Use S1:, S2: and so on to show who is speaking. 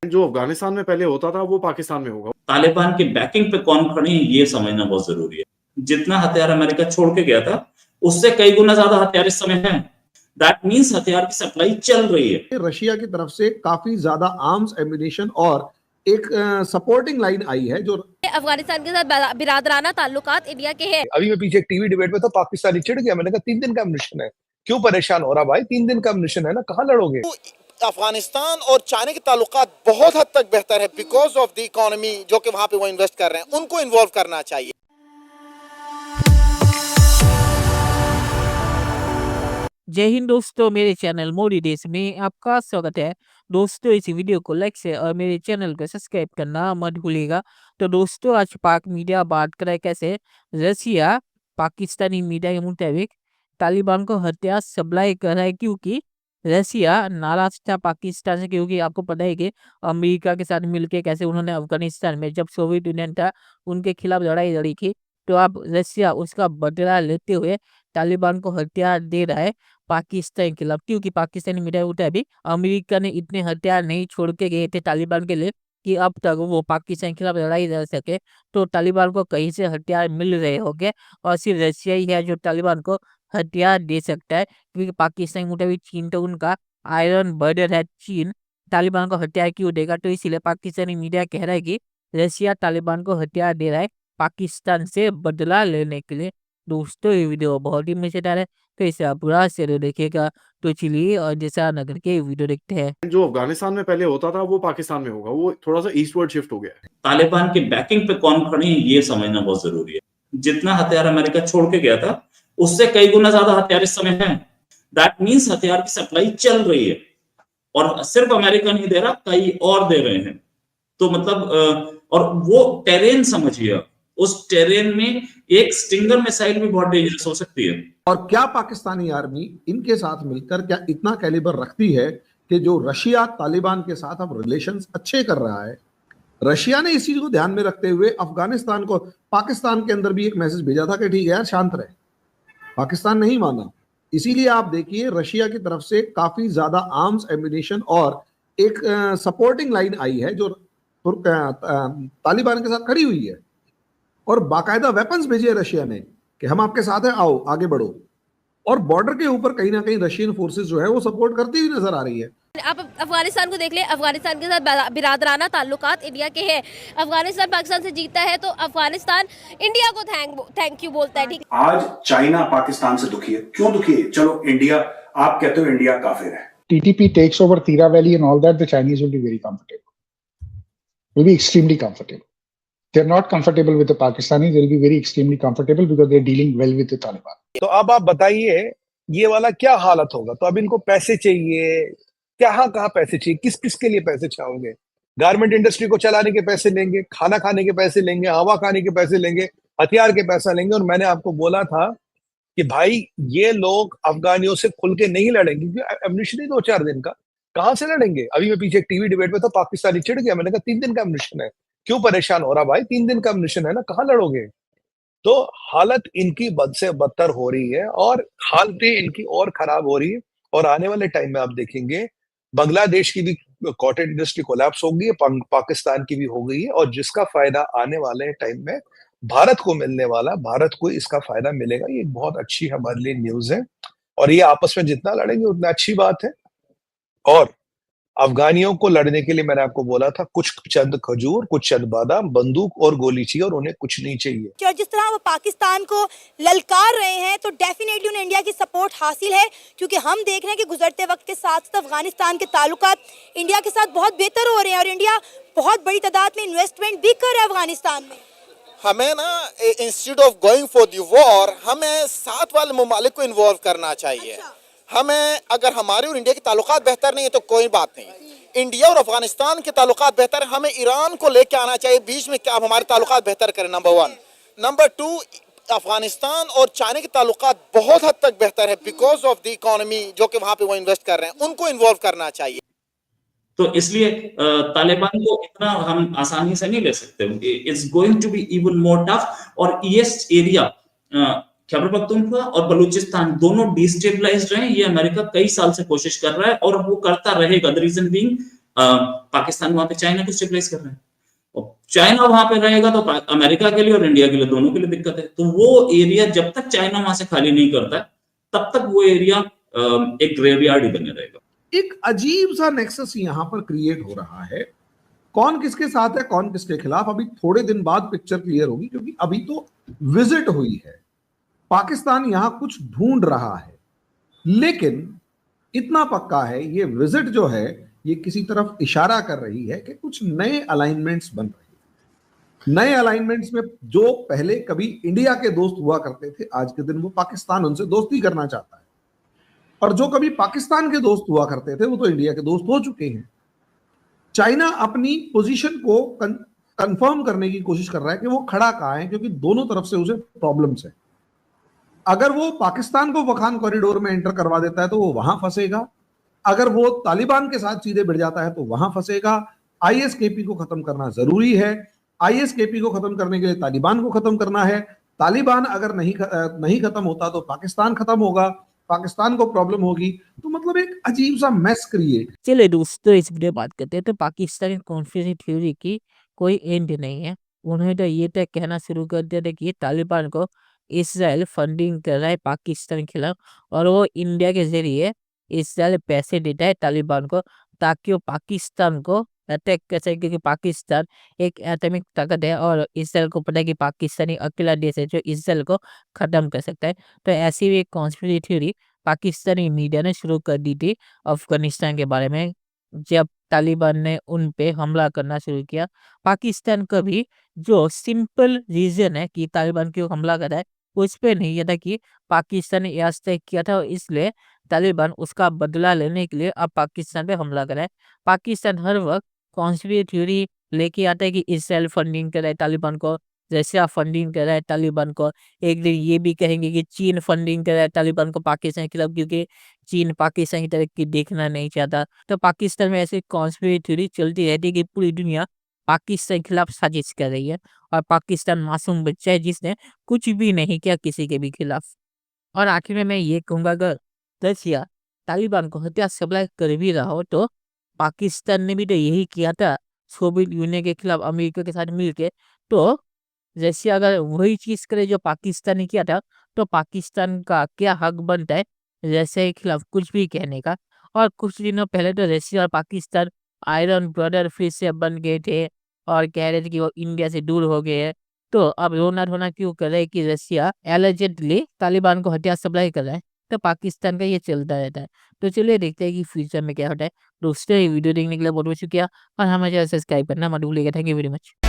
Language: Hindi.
S1: जो अफगानिस्तान में पहले होता था वो पाकिस्तान में होगा।
S2: तालिबान की बैकिंग पे कौन खड़े हैं ये समझना बहुत जरूरी है। जितना हथियार अमेरिका छोड़ के गया था उससे कई गुना ज्यादा हथियार इस समय है। दैट मींस हथियार की सप्लाई चल रही है।
S3: रशिया की तरफ से काफी ज्यादा आर्म्स एम्युनिशन और एक सपोर्टिंग लाइन आई है जो
S4: अफगानिस्तान के साथ बिरादराना ताल्लुकात इंडिया के हैं।
S5: अभी मैं पीछे एक टीवी डिबेट में तो पाकिस्तानी चिढ़ गया, मैंने कहा 3 दिन का एम्युनिशन है, क्यों परेशान हो रहा भाई, 3 दिन का एम्युनिशन है ना, कहाँ लड़ोगे।
S6: अफगानिस्तान और चाइना के ताल्लुकात बहुत हद तक बेहतर है बिकॉज ऑफ द इकोनॉमी जो कि वहां पे वो इन्वेस्ट कर रहे हैं, उनको इन्वॉल्व करना चाहिए।
S7: जय हिंद दोस्तों, मेरे चैनल मोदी देश में आपका स्वागत है। दोस्तों इस वीडियो को लाइक से और मेरे चैनल को सब्सक्राइब करना मत भूलिएगा। तो दोस्तों आज पाक मीडिया बात करे कैसे रशिया पाकिस्तानी मीडिया के मुताबिक तालिबान को हथियार सप्लाई कर रहा है, क्योंकि रशिया नाराज था पाकिस्तान से। क्योंकि आपको पता है कि अमेरिका के साथ मिलकर कैसे उन्होंने अफगानिस्तान में जब सोवियत यूनियन था उनके खिलाफ लड़ाई लड़ी थी। तो अब रशिया उसका बदला लेते हुए तालिबान को हथियार दे रहा है पाकिस्तान के खिलाफ, क्योंकि पाकिस्तानी मीडिया के मुताबिक अमेरिका ने इतने हथियार नहीं छोड़ के गए थे तालिबान के लिए कि अब तक वो पाकिस्तान के खिलाफ लड़ाई लड़ सके। तो तालिबान को कहीं से हथियार मिल रहे होंगे और सिर्फ रशिया ही है जो तालिबान को हथियार दे सकता है, क्योंकि पाकिस्तान के मुताबिक चीन तो उनका आयरन बर्डर है। चीन तालिबान को हथियार क्यों देगा? तो इसीलिए पाकिस्तानी मीडिया कह रहा है कि रशिया तालिबान को हथियार दे रहा है पाकिस्तान से बदला लेने के लिए। दोस्तों ये वीडियो बहुत ही मजेदार है, तो इसे आप पूरा से देखिएगा। तो चलिए और जैसा नगर के वीडियो देखते हैं।
S1: जो अफगानिस्तान में पहले होता था वो पाकिस्तान में होगा, वो थोड़ा सा ईस्टवर्ड शिफ्ट हो गया है।
S2: तालिबान की बैकिंग पे कौन खड़े हैं ये समझना बहुत जरूरी है। जितना हथियार अमेरिका छोड़ के गया था उससे कई गुना ज्यादा हथियार इस समय है। दैट मींस हथियार की सप्लाई चल रही है और सिर्फ अमेरिका नहीं दे रहा, कई और दे रहे हैं। तो मतलब और वो टेरेन समझिए, उस टेरेन में एक स्टिंगर मिसाइल भी बहुत डेंजरस हो सकती है।
S3: और क्या पाकिस्तानी आर्मी इनके साथ मिलकर क्या इतना कैलिबर रखती है कि जो रशिया तालिबान के साथ अब रिलेशंस अच्छे कर रहा है। रशिया ने इस चीज को ध्यान में रखते हुए अफगानिस्तान को पाकिस्तान के अंदर भी एक मैसेज भेजा था कि ठीक है यार शांत रहे। पाकिस्तान नहीं माना, इसीलिए आप देखिए रशिया की तरफ से काफी ज्यादा आर्म्स एम्युनिशन और एक सपोर्टिंग लाइन आई है जो तालिबान के साथ खड़ी हुई है और बाकायदा वेपन्स भेजे रशिया ने कि हम आपके साथ हैं, आओ आगे बढ़ो। और बॉर्डर के ऊपर कहीं ना कहीं रशियन फोर्सेस जो है वो सपोर्ट करती हुई नजर आ रही है।
S4: आप अफगानिस्तान को देख ले, अफगानिस्तान के साथ बिरादराना ताल्लुकात इंडिया के हैं। अफगानिस्तान पाकिस्तान से जीतता है तो अफगानिस्तान इंडिया को थैंक यू बोलता है। ठीक,
S8: आज चाइना पाकिस्तान से दुखी है, क्यों दुखी है? चलो इंडिया, आप कहते हो इंडिया काफिर है।
S9: TTP takes over Tira Valley and all that, the Chinese will be very comfortable. Will be extremely comfortable. They're not comfortable with the Pakistanis. They'll be very extremely comfortable because they're dealing well with the Taliban.
S5: तो अब आप बताइए ये वाला क्या हालत होगा। तो अब इनको पैसे चाहिए, कहाँ पैसे चाहिए, किस किस के लिए पैसे चाहोगे? गारमेंट इंडस्ट्री को चलाने के पैसे लेंगे, खाना खाने के पैसे लेंगे, हवा खाने के पैसे लेंगे, हथियार के पैसा लेंगे। और मैंने आपको बोला था कि भाई ये लोग अफगानियों से खुल के नहीं लड़ेंगे क्योंकि एम्युनिशन ही 2-4 दिन का, कहाँ से लड़ेंगे। अभी मैं पीछे एक टीवी डिबेट में तो पाकिस्तानी चिढ़ गया, मैंने कहा 3 दिन का एम्युनिशन है, क्यों परेशान हो रहा भाई, 3 दिन का एम्युनिशन है ना, कहाँ लड़ोगे। तो हालत इनकी बद से बदतर हो रही है और हालतें इनकी और खराब हो रही है। और आने वाले टाइम में आप देखेंगे बांग्लादेश की भी कॉटेज इंडस्ट्री कोलैप्स हो गई है, पाकिस्तान की भी हो गई है। और जिसका फायदा आने वाले टाइम में भारत को मिलने वाला, भारत को इसका फायदा मिलेगा। ये बहुत अच्छी हमारे लिए न्यूज है और ये आपस में जितना लड़ेंगे उतना अच्छी बात है। और अफगानियों को लड़ने के लिए मैंने आपको बोला था कुछ चंद खजूर, कुछ चंद बादाम, बंदूक और गोली चाहिए और उन्हें कुछ नहीं चाहिए।
S10: और जिस तरह वो पाकिस्तान को ललकार रहे हैं तो डेफिनेटली उन्हें इंडिया की सपोर्ट हासिल है, क्योंकि हम देख रहे हैं कि गुजरते वक्त के साथ अफगानिस्तान के ताल्लुकात इंडिया के साथ बहुत बेहतर हो रहे हैं और इंडिया बहुत बड़ी तादाद में इन्वेस्टमेंट भी कर रहा है अफगानिस्तान में।
S6: हमें ना institute of going for the war हमें साथ वाले ममालिक को इन्वॉल्व करना चाहिए।
S10: अच्छा।
S6: हमें अगर हमारे और इंडिया के ताल्लुकात बेहतर नहीं है तो कोई बात नहीं, इंडिया और अफगानिस्तान के ताल्लुकात बेहतर है, हमें ईरान को लेके आना चाहिए बीच में, क्या हमारे ताल्लुकात बेहतर करें। नंबर 1। नंबर 2, अफगानिस्तान और चाइना के ताल्लुकात बहुत हद तक बेहतर है बिकॉज ऑफ द इकोनॉमी जो कि वहां पे वो इन्वेस्ट कर रहे हैं, उनको इन्वॉल्व करना चाहिए।
S2: तो इसलिए तालिबान को इतना हम आसानी से नहीं ले सकते। It's going to be even more tough. और ईस्ट एरिया खैबर पख्तूनख्वा और बलूचिस्तान दोनों डिस्टेबलाइज्ड रहे। ये अमेरिका कई साल से कोशिश कर रहा है और वो करता रहेगा। द रीजन बीइंग पाकिस्तान वहां पे चाइना को स्टेबलाइज कर रहे हैं, और चाइना वहां पे रहेगा तो अमेरिका के लिए और इंडिया के लिए दोनों के लिए दिक्कत है। तो वो एरिया जब तक चाइना वहां से खाली नहीं करता है तब तक वो एरिया एक ग्रेवयार्ड ही बने रहेगा।
S3: एक अजीब सा नेक्सस यहाँ पर क्रिएट हो रहा है, कौन किसके साथ है कौन किसके खिलाफ, अभी थोड़े दिन बाद पिक्चर क्लियर होगी, क्योंकि अभी तो विजिट हुई है, पाकिस्तान यहां कुछ ढूंढ रहा है, लेकिन इतना पक्का है ये विजिट जो है ये किसी तरफ इशारा कर रही है कि कुछ नए अलाइनमेंट्स बन रहे हैं। नए अलाइनमेंट्स में जो पहले कभी इंडिया के दोस्त हुआ करते थे, आज के दिन वो पाकिस्तान उनसे दोस्ती करना चाहता है, और जो कभी पाकिस्तान के दोस्त हुआ करते थे वो तो इंडिया के दोस्त हो चुके हैं। चाइना अपनी पोजीशन को कंफर्म करने की कोशिश कर रहा है कि वो खड़ा कहां है, क्योंकि दोनों तरफ से उसे प्रॉब्लम्स है। अगर वो पाकिस्तान को वखान कॉरिडोर में एंटर करवा देता है तो वो वहां फंसेगा, अगर वो तालिबान के साथ सीधे भिड़ जाता है तो वहां फंसेगा। आईएसकेपी को खत्म करना जरूरी है, आईएसकेपी को खत्म करने के लिए तालिबान को खत्म करना है। तालिबान अगर नहीं खत्म होता तो पाकिस्तान खत्म होगा, पाकिस्तान को प्रॉब्लम होगी, तो मतलब एक अजीब सा मैस क्रिएट।
S7: चलिए दोस्तों इस वीडियो बात करते हैं। तो पाकिस्तानी कॉन्स्पिरेसी थ्योरी की कोई एंड नहीं है। उन्होंने तो ये तक कहना शुरू कर दिया था कि तालिबान को इसराइल फंडिंग कर रहा है पाकिस्तान के खिलाफ, और वो इंडिया के जरिए इसराइल पैसे देता है तालिबान को ताकि वो पाकिस्तान को अटैक कर सके, क्योंकि पाकिस्तान एक एटॉमिक ताकत है और इसराइल को पता है कि पाकिस्तानी अकेला देश है जो इसराइल को खत्म कर सकता है। तो ऐसी भी एक कॉन्स्पिरेसी थ्योरी पाकिस्तानी मीडिया ने शुरू कर दी थी अफगानिस्तान के बारे में, जब तालिबान ने उन पे हमला करना शुरू किया। पाकिस्तान का भी जो सिंपल रीजन है कि तालिबान क्यों हमला कर रहा है उस पे नहीं, ये था कि पाकिस्तान ने एयर स्ट्राइक किया था, और इसलिए तालिबान उसका बदला लेने के लिए अब पाकिस्तान पे हमला कर रहा है। पाकिस्तान हर वक्त कॉन्स्पिरेसी थ्योरी लेके आता है कि इसराइल फंडिंग कर रहा है तालिबान को, रशिया फंडिंग कर रहा है तालिबान को। एक दिन ये भी कहेंगे कि चीन फंडिंग कर रहा है तालिबान को पाकिस्तान के खिलाफ, क्योंकि चीन पाकिस्तान की तरक्की देखना नहीं चाहता। तो पाकिस्तान में ऐसी कॉन्स्पिरेसी थ्योरी चलती रहती है कि पूरी दुनिया पाकिस्तान के खिलाफ साजिश कर रही है, और पाकिस्तान मासूम बच्चा है जिसने कुछ भी नहीं किया किसी के भी खिलाफ। और आखिर में मैं ये कहूँगा, अगर रशिया तालिबान को हथियार सप्लाई कर भी रहा हो तो पाकिस्तान ने भी तो यही किया था सोवियत यूनियन के खिलाफ अमेरिका के साथ मिलके। तो रशिया अगर वही चीज करे जो पाकिस्तान ने किया था तो पाकिस्तान का क्या हक बनता है रशिया के खिलाफ कुछ भी कहने का। और कुछ दिनों पहले तो रशिया और पाकिस्तान आयरन ब्रदर फिर से बन गए थे और कह रहे थे कि वो इंडिया से दूर हो गए हैं। तो अब रोना धोना क्यों कर रहे हैं कि रशिया एलिजेडली तालिबान को हथियार सप्लाई कर रहा है। तो पाकिस्तान का ये चलता रहता है। तो चलिए देखते हैं कि फ्यूचर में क्या होता है। दोस्तों ये वीडियो देखने के लिए बहुत बहुत शुक्रिया, और हमें सब्सक्राइब करना मत भूलिएगा। Thank you very much.